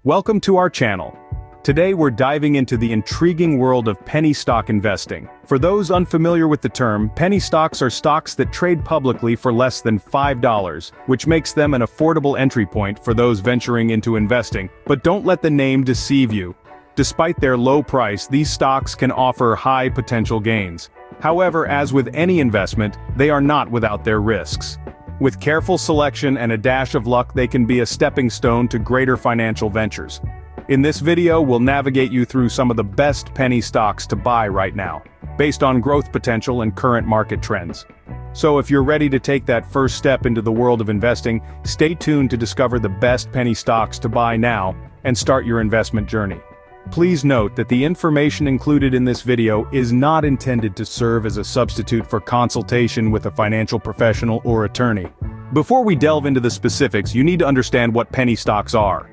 Welcome to our channel. Today we're diving into the intriguing world of penny stock investing. For those unfamiliar with the term, penny stocks are stocks that trade publicly for less than $5, which makes them an affordable entry point for those venturing into investing. But don't let the name deceive you. Despite their low price, these stocks can offer high potential gains. However, as with any investment, they are not without their risks. With careful selection and a dash of luck, they can be a stepping stone to greater financial ventures. In this video, we'll navigate you through some of the best penny stocks to buy right now, based on growth potential and current market trends. So if you're ready to take that first step into the world of investing, stay tuned to discover the best penny stocks to buy now and start your investment journey. Please note that the information included in this video is not intended to serve as a substitute for consultation with a financial professional or attorney. Before we delve into the specifics, you need to understand what penny stocks are.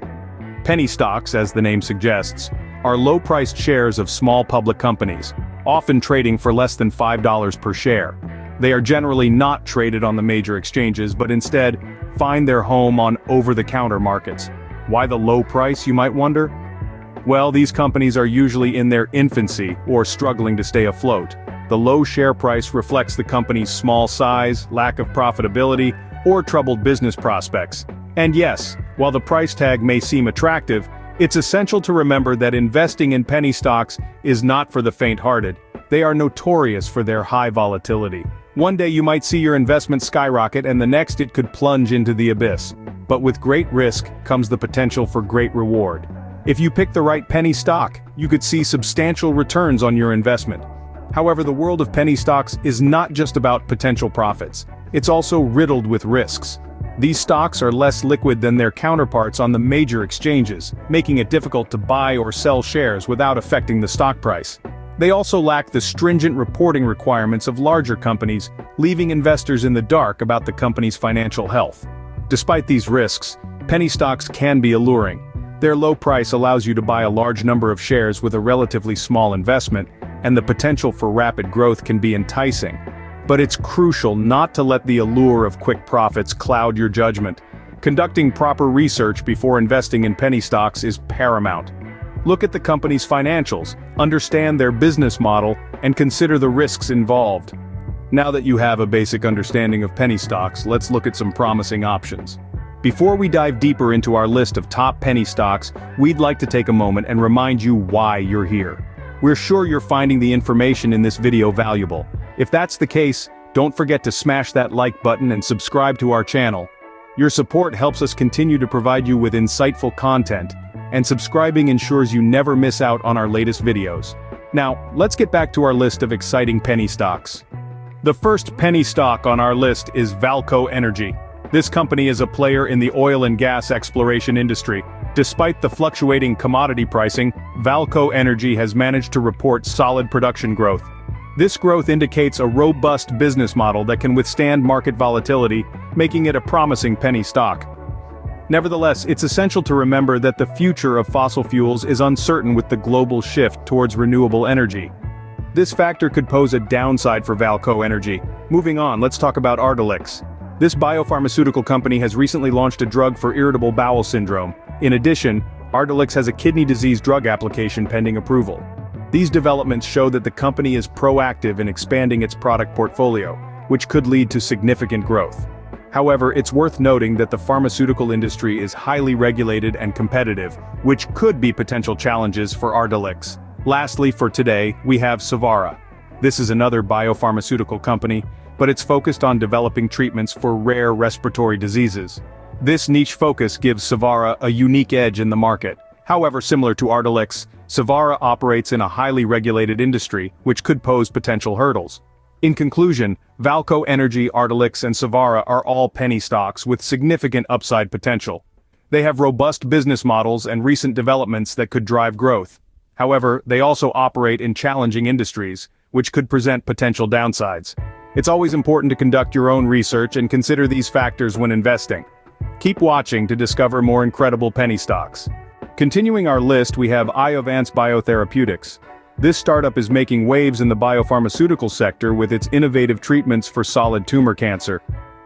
Penny stocks, as the name suggests, are low-priced shares of small public companies, often trading for less than $5 per share. They are generally not traded on the major exchanges, but instead find their home on over-the-counter markets. Why the low price, you might wonder? Well, these companies are usually in their infancy or struggling to stay afloat. The low share price reflects the company's small size, lack of profitability, or troubled business prospects. And yes, while the price tag may seem attractive, it's essential to remember that investing in penny stocks is not for the faint-hearted. They are notorious for their high volatility. One day you might see your investment skyrocket and the next it could plunge into the abyss. But with great risk comes the potential for great reward. If you pick the right penny stock, you could see substantial returns on your investment. However, the world of penny stocks is not just about potential profits. It's also riddled with risks. These stocks are less liquid than their counterparts on the major exchanges, making it difficult to buy or sell shares without affecting the stock price. They also lack the stringent reporting requirements of larger companies, leaving investors in the dark about the company's financial health. Despite these risks, penny stocks can be alluring. Their low price allows you to buy a large number of shares with a relatively small investment, and the potential for rapid growth can be enticing. But it's crucial not to let the allure of quick profits cloud your judgment. Conducting proper research before investing in penny stocks is paramount. Look at the company's financials, understand their business model, and consider the risks involved. Now that you have a basic understanding of penny stocks, let's look at some promising options. Before we dive deeper into our list of top penny stocks, we'd like to take a moment and remind you why you're here. We're sure you're finding the information in this video valuable. If that's the case, don't forget to smash that like button and subscribe to our channel. Your support helps us continue to provide you with insightful content, and subscribing ensures you never miss out on our latest videos. Now, let's get back to our list of exciting penny stocks. The first penny stock on our list is Valco Energy. This company is a player in the oil and gas exploration industry. Despite the fluctuating commodity pricing, Valco Energy has managed to report solid production growth. This growth indicates a robust business model that can withstand market volatility, making it a promising penny stock. Nevertheless, it's essential to remember that the future of fossil fuels is uncertain with the global shift towards renewable energy. This factor could pose a downside for Valco Energy. Moving on, let's talk about Ardelyx. This biopharmaceutical company has recently launched a drug for irritable bowel syndrome. In addition, Ardelyx has a kidney disease drug application pending approval. These developments show that the company is proactive in expanding its product portfolio, which could lead to significant growth. However, it's worth noting that the pharmaceutical industry is highly regulated and competitive, which could be potential challenges for Ardelyx. Lastly, for today, we have Savara. This is another biopharmaceutical company, but it's focused on developing treatments for rare respiratory diseases. This niche focus gives Savara a unique edge in the market. However, similar to Ardelyx, Savara operates in a highly regulated industry, which could pose potential hurdles. In conclusion, Valco Energy, Ardelyx, and Savara are all penny stocks with significant upside potential. They have robust business models and recent developments that could drive growth. However, they also operate in challenging industries, which could present potential downsides. It's always important to conduct your own research and consider these factors when investing. Keep watching to discover more incredible penny stocks. Continuing our list, we have Iovance Biotherapeutics. This startup is making waves in the biopharmaceutical sector with its innovative treatments for solid tumor cancer.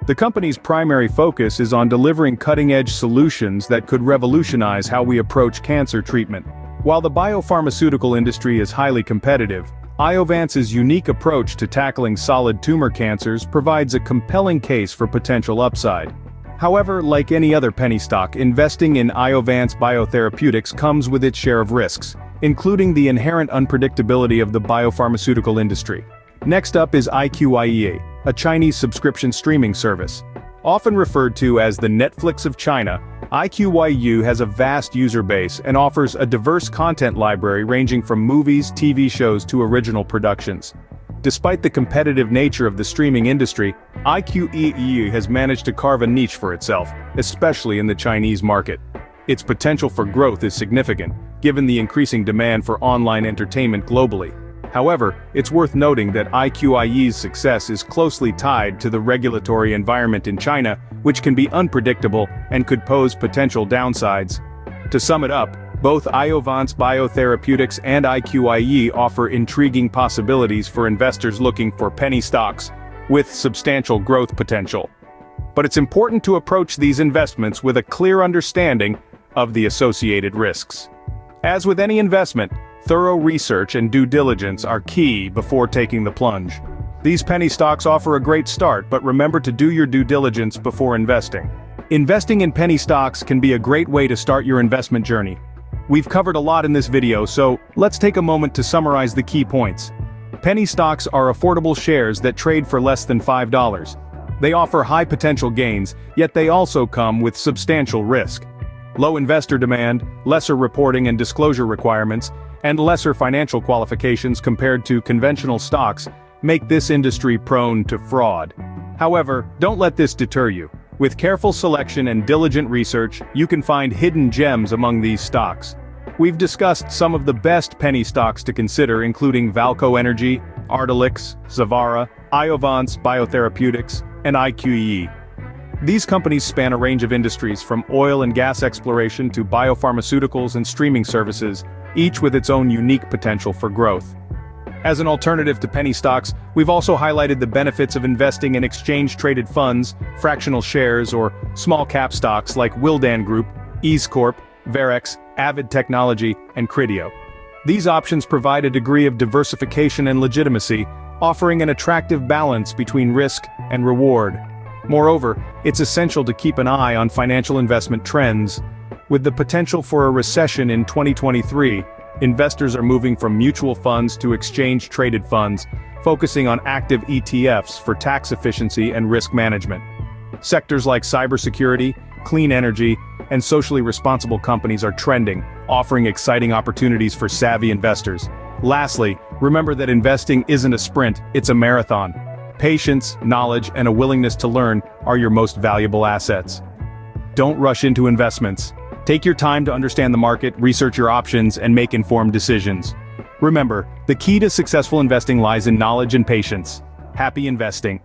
The company's primary focus is on delivering cutting-edge solutions that could revolutionize how we approach cancer treatment. While the biopharmaceutical industry is highly competitive, Iovance's unique approach to tackling solid tumor cancers provides a compelling case for potential upside. However, like any other penny stock, investing in Iovance Biotherapeutics comes with its share of risks, including the inherent unpredictability of the biopharmaceutical industry. Next up is IQIE, a Chinese subscription streaming service. Often referred to as the Netflix of China, IQIE has a vast user base and offers a diverse content library ranging from movies, TV shows to original productions. Despite the competitive nature of the streaming industry, IQIE has managed to carve a niche for itself, especially in the Chinese market. Its potential for growth is significant, given the increasing demand for online entertainment globally. However, it's worth noting that IQIE's success is closely tied to the regulatory environment in China, which can be unpredictable and could pose potential downsides. To sum it up, both Iovance Biotherapeutics and IQIE offer intriguing possibilities for investors looking for penny stocks with substantial growth potential. But it's important to approach these investments with a clear understanding of the associated risks. As with any investment, thorough research and due diligence are key before taking the plunge. These penny stocks offer a great start, but remember to do your due diligence before investing. Investing in penny stocks can be a great way to start your investment journey. We've covered a lot in this video, so let's take a moment to summarize the key points. Penny stocks are affordable shares that trade for less than $5. They offer high potential gains, yet they also come with substantial risk. Low investor demand, lesser reporting and disclosure requirements, and lesser financial qualifications compared to conventional stocks make this industry prone to fraud. However, don't let this deter you. With careful selection and diligent research, you can find hidden gems among these stocks. We've discussed some of the best penny stocks to consider, including Valco Energy, Ardelyx, Zavara, Iovance Biotherapeutics, and IQE. These companies span a range of industries from oil and gas exploration to biopharmaceuticals and streaming services, each with its own unique potential for growth. As an alternative to penny stocks, we've also highlighted the benefits of investing in exchange-traded funds, fractional shares, or small-cap stocks like Willdan Group, Ease Corp, Varex, Avid Technology, and Criteo. These options provide a degree of diversification and legitimacy, offering an attractive balance between risk and reward. Moreover, it's essential to keep an eye on financial investment trends. With the potential for a recession in 2023, investors are moving from mutual funds to exchange-traded funds, focusing on active ETFs for tax efficiency and risk management. Sectors like cybersecurity, clean energy, and socially responsible companies are trending, offering exciting opportunities for savvy investors. Lastly, remember that investing isn't a sprint, it's a marathon. Patience, knowledge, and a willingness to learn are your most valuable assets. Don't rush into investments. Take your time to understand the market, research your options, and make informed decisions. Remember, the key to successful investing lies in knowledge and patience. Happy investing.